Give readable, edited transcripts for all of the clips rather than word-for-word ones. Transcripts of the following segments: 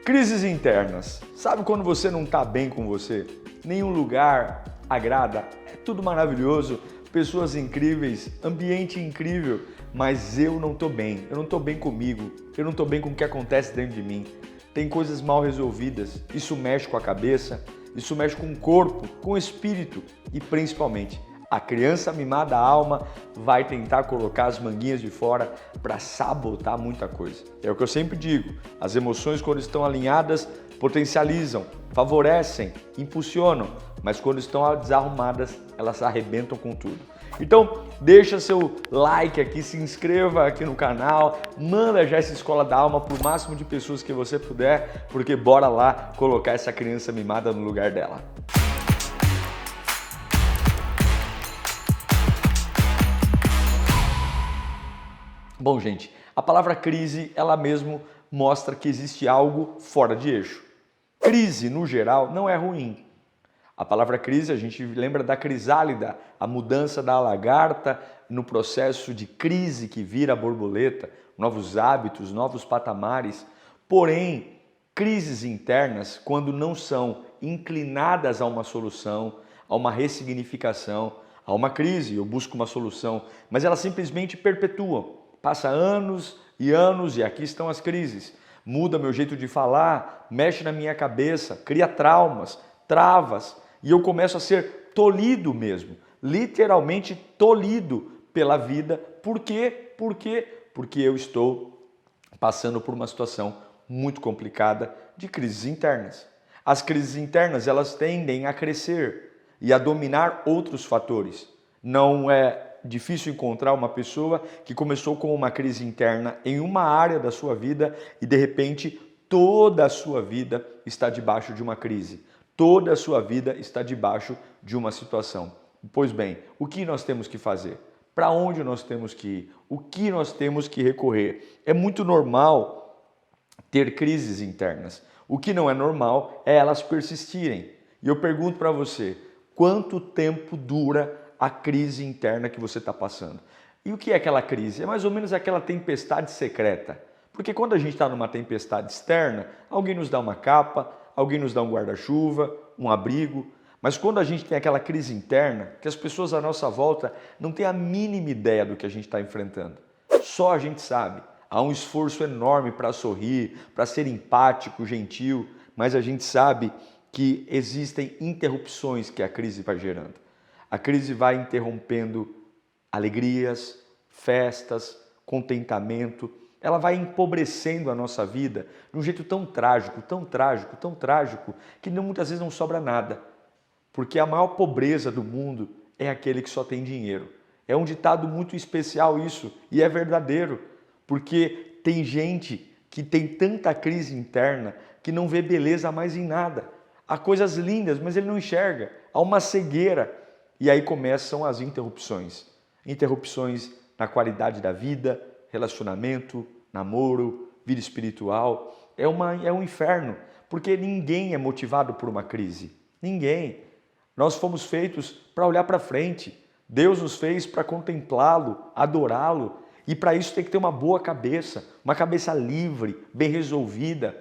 Crises internas. Sabe quando você não está bem com você? Nenhum lugar agrada, é tudo maravilhoso, pessoas incríveis, ambiente incrível, mas eu não estou bem, eu não estou bem comigo, eu não estou bem com o que acontece dentro de mim. Tem coisas mal resolvidas, isso mexe com a cabeça, isso mexe com o corpo, com o espírito e principalmente a criança mimada, a alma, vai tentar colocar as manguinhas de fora para sabotar muita coisa. É o que eu sempre digo, as emoções quando estão alinhadas potencializam, favorecem, impulsionam, mas quando estão desarrumadas, elas arrebentam com tudo. Então, deixa seu like aqui, se inscreva aqui no canal, manda já essa Escola da Alma para o máximo de pessoas que você puder, porque bora lá colocar essa criança mimada no lugar dela. Bom, gente, a palavra crise, ela mesmo mostra que existe algo fora de eixo. Crise, no geral, não é ruim. A palavra crise, a gente lembra da crisálida, a mudança da lagarta no processo de crise que vira a borboleta, novos hábitos, novos patamares. Porém, crises internas, quando não são inclinadas a uma solução, a uma ressignificação, a uma crise, eu busco uma solução, mas elas simplesmente perpetuam. Passa anos e aqui estão as crises. Muda meu jeito de falar, mexe na minha cabeça, cria traumas, travas e eu começo a ser tolhido mesmo, literalmente tolhido pela vida. Por quê? Porque eu estou passando por uma situação muito complicada de crises internas. As crises internas, elas tendem a crescer e a dominar outros fatores. Não é difícil encontrar uma pessoa que começou com uma crise interna em uma área da sua vida e de repente toda a sua vida está debaixo de uma crise. Toda a sua vida está debaixo de uma situação. Pois bem, o que nós temos que fazer? Para onde nós temos que ir? O que nós temos que recorrer? É muito normal ter crises internas. O que não é normal é elas persistirem. E eu pergunto para você, quanto tempo dura a crise interna que você está passando? E o que é aquela crise? É mais ou menos aquela tempestade secreta. Porque quando a gente está numa tempestade externa, alguém nos dá uma capa, alguém nos dá um guarda-chuva, um abrigo. Mas quando a gente tem aquela crise interna, que as pessoas à nossa volta não têm a mínima ideia do que a gente está enfrentando. Só a gente sabe. Há um esforço enorme para sorrir, para ser empático, gentil, mas a gente sabe que existem interrupções que a crise vai gerando. A crise vai interrompendo alegrias, festas, contentamento. Ela vai empobrecendo a nossa vida de um jeito tão trágico, que muitas vezes não sobra nada. Porque a maior pobreza do mundo é aquele que só tem dinheiro. É um ditado muito especial isso, e é verdadeiro. Porque tem gente que tem tanta crise interna que não vê beleza mais em nada. Há coisas lindas, mas ele não enxerga. Há uma cegueira. E aí começam as interrupções. Interrupções na qualidade da vida, relacionamento, namoro, vida espiritual. É um inferno, porque ninguém é motivado por uma crise. Ninguém. Nós fomos feitos para olhar para frente. Deus nos fez para contemplá-lo, adorá-lo. E para isso tem que ter uma boa cabeça, uma cabeça livre, bem resolvida,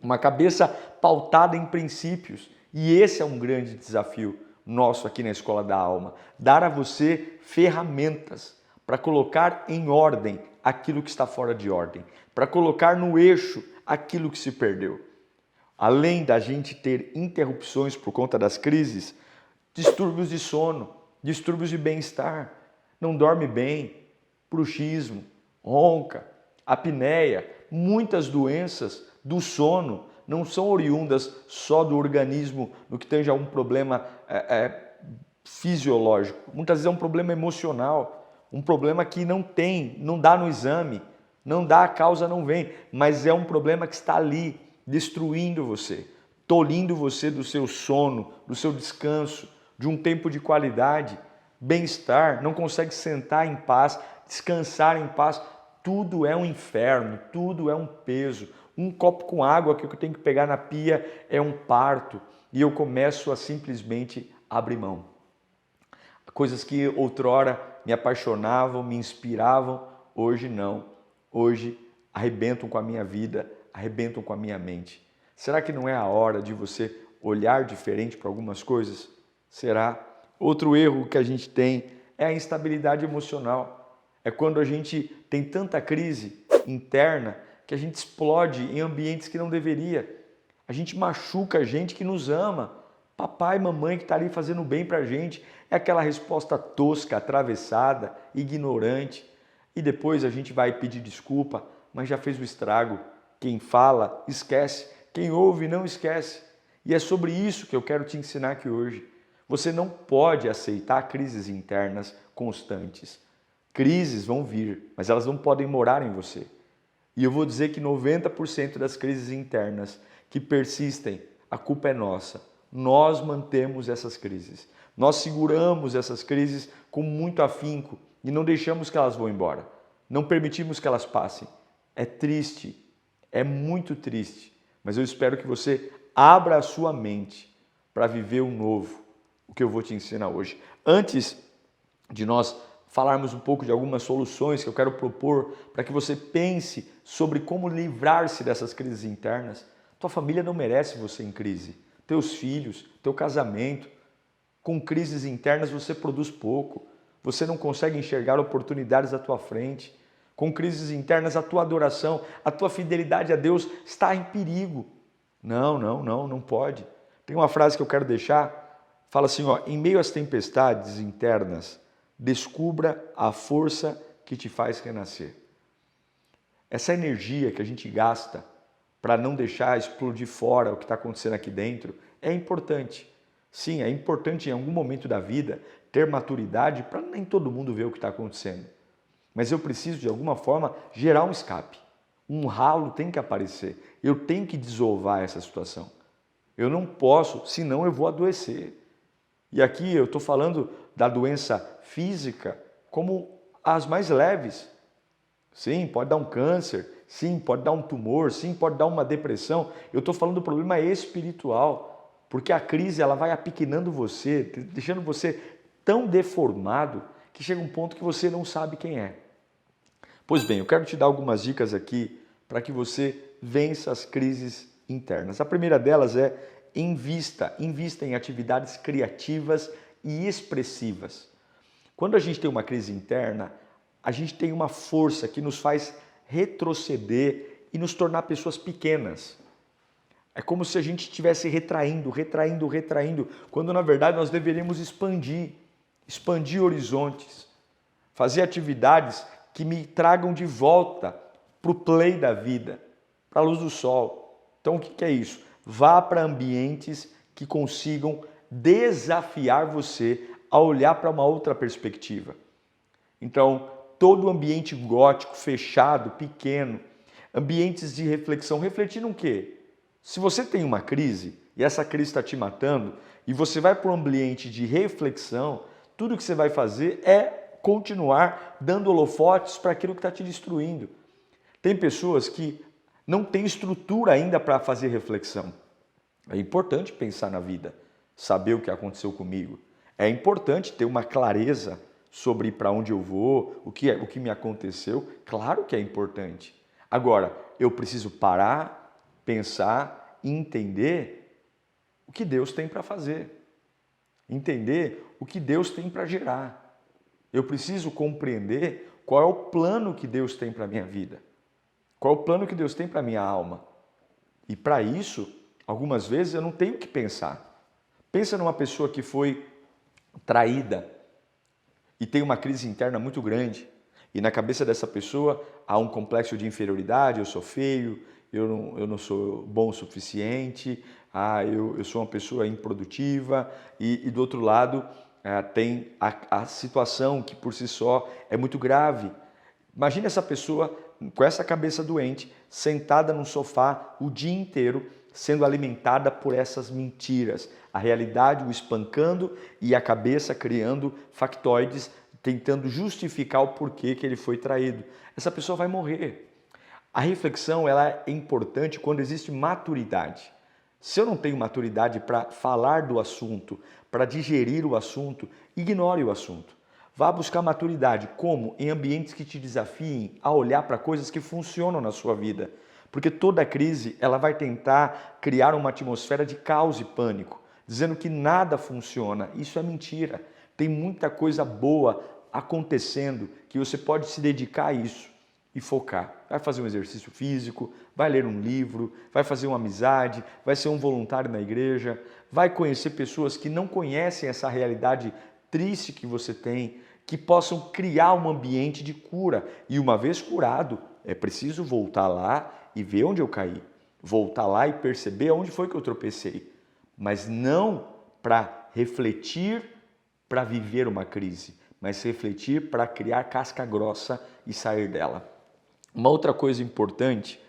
uma cabeça pautada em princípios. E esse é um grande desafio nosso aqui na Escola da Alma, dar a você ferramentas para colocar em ordem aquilo que está fora de ordem, para colocar no eixo aquilo que se perdeu. Além da gente ter interrupções por conta das crises, distúrbios de sono, distúrbios de bem-estar, não dorme bem, bruxismo, ronca, apneia, muitas doenças do sono não são oriundas só do organismo no que tange a um problema fisiológico. Muitas vezes é um problema emocional, um problema que não dá no exame, não dá, a causa não vem, mas é um problema que está ali, destruindo você, tolhindo você do seu sono, do seu descanso, de um tempo de qualidade, bem-estar, não consegue sentar em paz, descansar em paz. Tudo é um inferno, tudo é um peso. Um copo com água que eu tenho que pegar na pia é um parto e eu começo a simplesmente abrir mão. Coisas que outrora me apaixonavam, me inspiravam, hoje não. Hoje arrebentam com a minha vida, arrebentam com a minha mente. Será que não é a hora de você olhar diferente para algumas coisas? Será? Outro erro que a gente tem é a instabilidade emocional. É quando a gente tem tanta crise interna que a gente explode em ambientes que não deveria. A gente machuca a gente que nos ama. Papai e mamãe que está ali fazendo bem para a gente. É aquela resposta tosca, atravessada, ignorante. E depois a gente vai pedir desculpa, mas já fez o estrago. Quem fala, esquece. Quem ouve, não esquece. E é sobre isso que eu quero te ensinar aqui hoje. Você não pode aceitar crises internas constantes. Crises vão vir, mas elas não podem morar em você. E eu vou dizer que 90% das crises internas que persistem, a culpa é nossa. Nós mantemos essas crises. Nós seguramos essas crises com muito afinco e não deixamos que elas vão embora. Não permitimos que elas passem. É triste, é muito triste, mas eu espero que você abra a sua mente para viver o novo, o que eu vou te ensinar hoje. Antes de nós falarmos um pouco de algumas soluções que eu quero propor para que você pense sobre como livrar-se dessas crises internas. Tua família não merece você em crise. Teus filhos, teu casamento. Com crises internas você produz pouco. Você não consegue enxergar oportunidades à tua frente. Com crises internas a tua adoração, a tua fidelidade a Deus está em perigo. Não pode. Tem uma frase que eu quero deixar, fala assim, ó, em meio às tempestades internas, descubra a força que te faz renascer. Essa energia que a gente gasta para não deixar explodir fora o que está acontecendo aqui dentro é importante. Sim, é importante em algum momento da vida ter maturidade para nem todo mundo ver o que está acontecendo. Mas eu preciso de alguma forma gerar um escape. Um ralo tem que aparecer. Eu tenho que desovar essa situação. Eu não posso, senão eu vou adoecer. E aqui eu estou falando da doença física como as mais leves. Sim, pode dar um câncer, sim, pode dar um tumor, sim, pode dar uma depressão. Eu estou falando do problema espiritual, porque a crise ela vai apequenando você, deixando você tão deformado que chega um ponto que você não sabe quem é. Pois bem, eu quero te dar algumas dicas aqui para que você vença as crises internas. A primeira delas é invista em atividades criativas e expressivas. Quando a gente tem uma crise interna, a gente tem uma força que nos faz retroceder e nos tornar pessoas pequenas. É como se a gente estivesse retraindo, quando na verdade nós deveríamos expandir horizontes, fazer atividades que me tragam de volta para o play da vida, para a luz do sol. Então o que é isso? Vá para ambientes que consigam desafiar você a olhar para uma outra perspectiva. Então, todo ambiente gótico, fechado, pequeno, ambientes de reflexão. Refletir no quê? Se você tem uma crise e essa crise está te matando e você vai para um ambiente de reflexão, tudo que você vai fazer é continuar dando holofotes para aquilo que está te destruindo. Tem pessoas que não têm estrutura ainda para fazer reflexão. É importante pensar na vida, saber o que aconteceu comigo. É importante ter uma clareza sobre para onde eu vou, o que me aconteceu. Claro que é importante. Agora, eu preciso parar, pensar e entender o que Deus tem para fazer. Entender o que Deus tem para gerar. Eu preciso compreender qual é o plano que Deus tem para a minha vida. Qual é o plano que Deus tem para a minha alma. E para isso, algumas vezes eu não tenho que pensar. Pensa numa pessoa que foi traída e tem uma crise interna muito grande. E na cabeça dessa pessoa há um complexo de inferioridade, eu sou feio, eu não sou bom o suficiente, eu sou uma pessoa improdutiva. E do outro lado tem a situação que por si só é muito grave. Imagine essa pessoa com essa cabeça doente, sentada num sofá o dia inteiro, sendo alimentada por essas mentiras. A realidade o espancando e a cabeça criando factoides, tentando justificar o porquê que ele foi traído. Essa pessoa vai morrer. A reflexão ela é importante quando existe maturidade. Se eu não tenho maturidade para falar do assunto, para digerir o assunto, ignore o assunto. Vá buscar maturidade. Como? Em ambientes que te desafiem a olhar para coisas que funcionam na sua vida. Porque toda crise ela vai tentar criar uma atmosfera de caos e pânico, dizendo que nada funciona. Isso é mentira. Tem muita coisa boa acontecendo que você pode se dedicar a isso e focar. Vai fazer um exercício físico, vai ler um livro, vai fazer uma amizade, vai ser um voluntário na igreja, vai conhecer pessoas que não conhecem essa realidade triste que você tem, que possam criar um ambiente de cura. E uma vez curado, é preciso voltar lá e ver onde eu caí. Voltar lá e perceber onde foi que eu tropecei. Mas não para refletir, para viver uma crise, mas refletir para criar casca grossa e sair dela. Uma outra coisa importante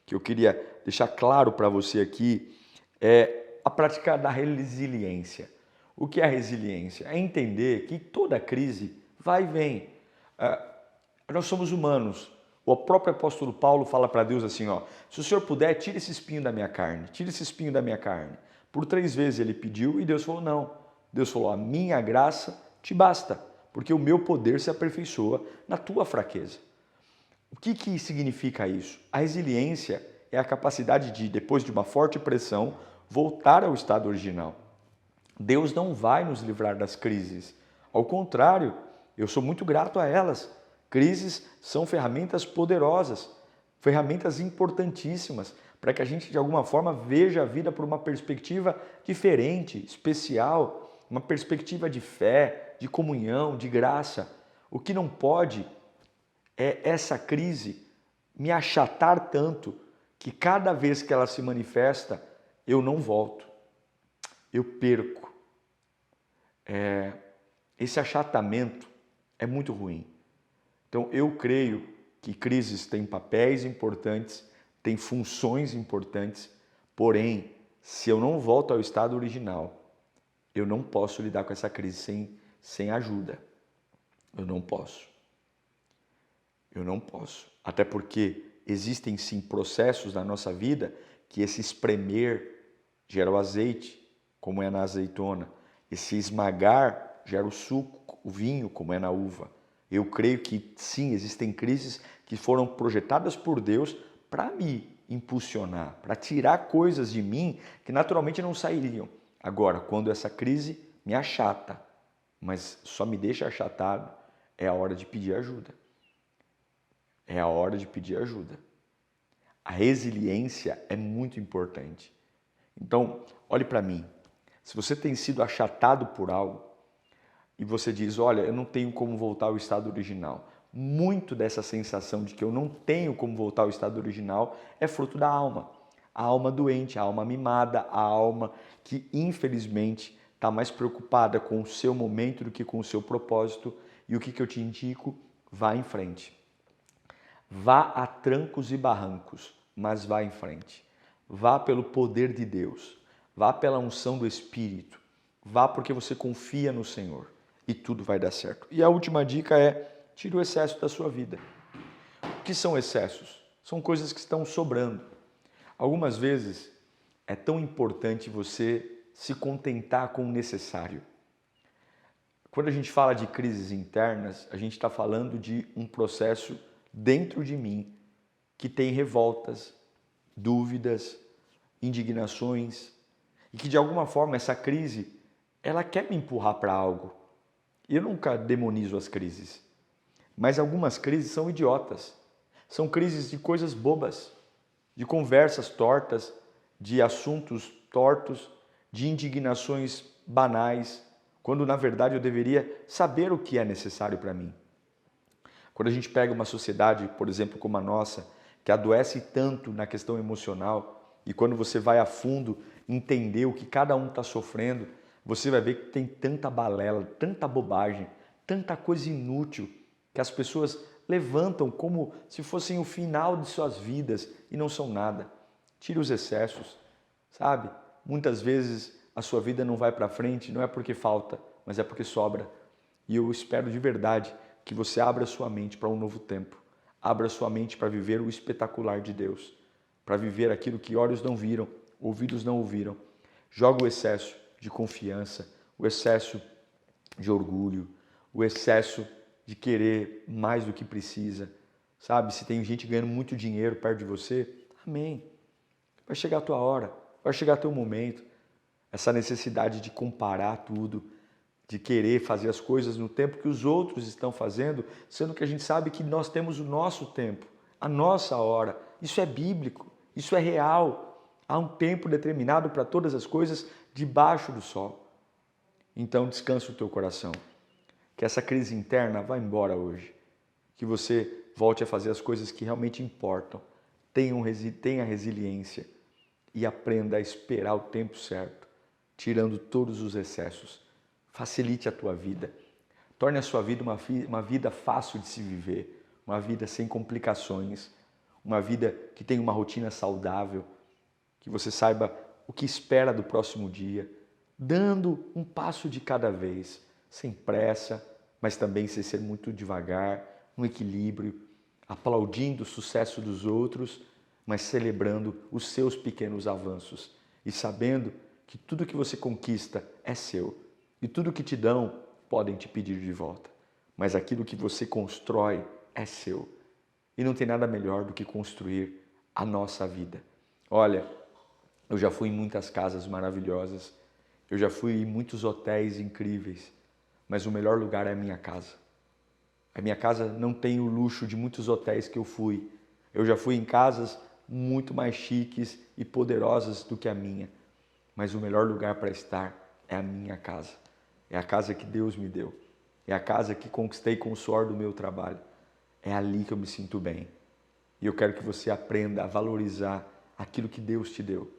que eu queria deixar claro para você aqui é a prática da resiliência. O que é a resiliência? É entender que toda crise vai e vem. Nós somos humanos. O próprio apóstolo Paulo fala para Deus assim, ó, se o Senhor puder, tira esse espinho da minha carne, tira esse espinho da minha carne. Por 3 vezes ele pediu e Deus falou não. Deus falou, a minha graça te basta, porque o meu poder se aperfeiçoa na tua fraqueza. O que significa isso? A resiliência é a capacidade de, depois de uma forte pressão, voltar ao estado original. Deus não vai nos livrar das crises. Ao contrário, eu sou muito grato a elas. Crises são ferramentas poderosas, ferramentas importantíssimas para que a gente, de alguma forma, veja a vida por uma perspectiva diferente, especial, uma perspectiva de fé, de comunhão, de graça. O que não pode é essa crise me achatar tanto que cada vez que ela se manifesta, eu não volto, eu perco. Esse achatamento é muito ruim. Então eu creio que crises têm papéis importantes, têm funções importantes, porém, se eu não volto ao estado original, eu não posso lidar com essa crise sem ajuda. Eu não posso. Eu não posso. Até porque existem sim processos na nossa vida que esse espremer gera o azeite, como é na azeitona. Esse esmagar gera o suco, o vinho, como é na uva. Eu creio que sim, existem crises que foram projetadas por Deus para me impulsionar, para tirar coisas de mim que naturalmente não sairiam. Agora, quando essa crise me achata, mas só me deixa achatado, é a hora de pedir ajuda. É a hora de pedir ajuda. A resiliência é muito importante. Então, olhe para mim. Se você tem sido achatado por algo e você diz, olha, eu não tenho como voltar ao estado original. Muito dessa sensação de que eu não tenho como voltar ao estado original é fruto da alma. A alma doente, a alma mimada, a alma que infelizmente está mais preocupada com o seu momento do que com o seu propósito. E o que eu te indico? Vá em frente. Vá a trancos e barrancos, mas vá em frente. Vá pelo poder de Deus. Vá pela unção do Espírito. Vá porque você confia no Senhor e tudo vai dar certo. E a última dica é, tire o excesso da sua vida. O que são excessos? São coisas que estão sobrando. Algumas vezes é tão importante você se contentar com o necessário. Quando a gente fala de crises internas, a gente está falando de um processo dentro de mim que tem revoltas, dúvidas, indignações e que de alguma forma essa crise ela quer me empurrar para algo. E eu nunca demonizo as crises, mas algumas crises são idiotas. São crises de coisas bobas, de conversas tortas, de assuntos tortos, de indignações banais, quando na verdade eu deveria saber o que é necessário para mim. Quando a gente pega uma sociedade, por exemplo, como a nossa, que adoece tanto na questão emocional, e quando você vai a fundo entender o que cada um está sofrendo, você vai ver que tem tanta balela, tanta bobagem, tanta coisa inútil que as pessoas levantam como se fossem o final de suas vidas e não são nada. Tire os excessos, sabe? Muitas vezes a sua vida não vai para frente, não é porque falta, mas é porque sobra. E eu espero de verdade que você abra sua mente para um novo tempo. Abra sua mente para viver o espetacular de Deus, para viver aquilo que olhos não viram, ouvidos não ouviram. Joga o excesso de confiança, o excesso de orgulho, o excesso de querer mais do que precisa. Sabe, se tem gente ganhando muito dinheiro perto de você, Amém. Vai chegar a tua hora, vai chegar teu momento. Essa necessidade de comparar tudo, de querer fazer as coisas no tempo que os outros estão fazendo, sendo que a gente sabe que nós temos o nosso tempo, a nossa hora. Isso é bíblico, isso é real. Há um tempo determinado para todas as coisas debaixo do sol. Então descansa o teu coração. Que essa crise interna vá embora hoje. Que você volte a fazer as coisas que realmente importam. Tenha resiliência e aprenda a esperar o tempo certo, tirando todos os excessos. Facilite a tua vida. Torne a sua vida uma vida fácil de se viver, uma vida sem complicações, uma vida que tenha uma rotina saudável, que você saiba o que espera do próximo dia, dando um passo de cada vez, sem pressa, mas também sem ser muito devagar, um equilíbrio, aplaudindo o sucesso dos outros, mas celebrando os seus pequenos avanços e sabendo que tudo que você conquista é seu e tudo que te dão podem te pedir de volta, mas aquilo que você constrói é seu e não tem nada melhor do que construir a nossa vida. Olha, eu já fui em muitas casas maravilhosas, eu já fui em muitos hotéis incríveis, mas o melhor lugar é a minha casa. A minha casa não tem o luxo de muitos hotéis que eu fui. Eu já fui em casas muito mais chiques e poderosas do que a minha. Mas o melhor lugar para estar é a minha casa. É a casa que Deus me deu. É a casa que conquistei com o suor do meu trabalho. É ali que eu me sinto bem. E eu quero que você aprenda a valorizar aquilo que Deus te deu.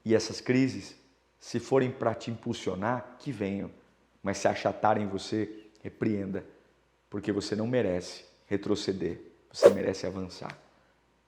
E essas crises, se forem para te impulsionar, que venham. Mas se achatarem você, repreenda. Porque você não merece retroceder, você merece avançar.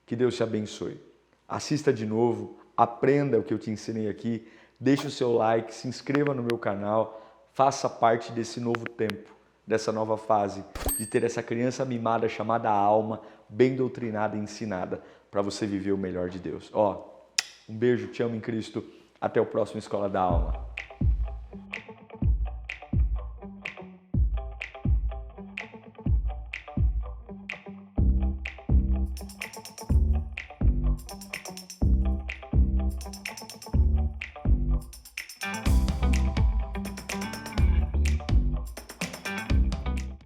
Que Deus te abençoe. Assista de novo, aprenda o que eu te ensinei aqui, deixe o seu like, se inscreva no meu canal, faça parte desse novo tempo, dessa nova fase, de ter essa criança mimada chamada alma, bem doutrinada e ensinada, para você viver o melhor de Deus. Um beijo, te amo em Cristo, até o próximo Escola da Alma.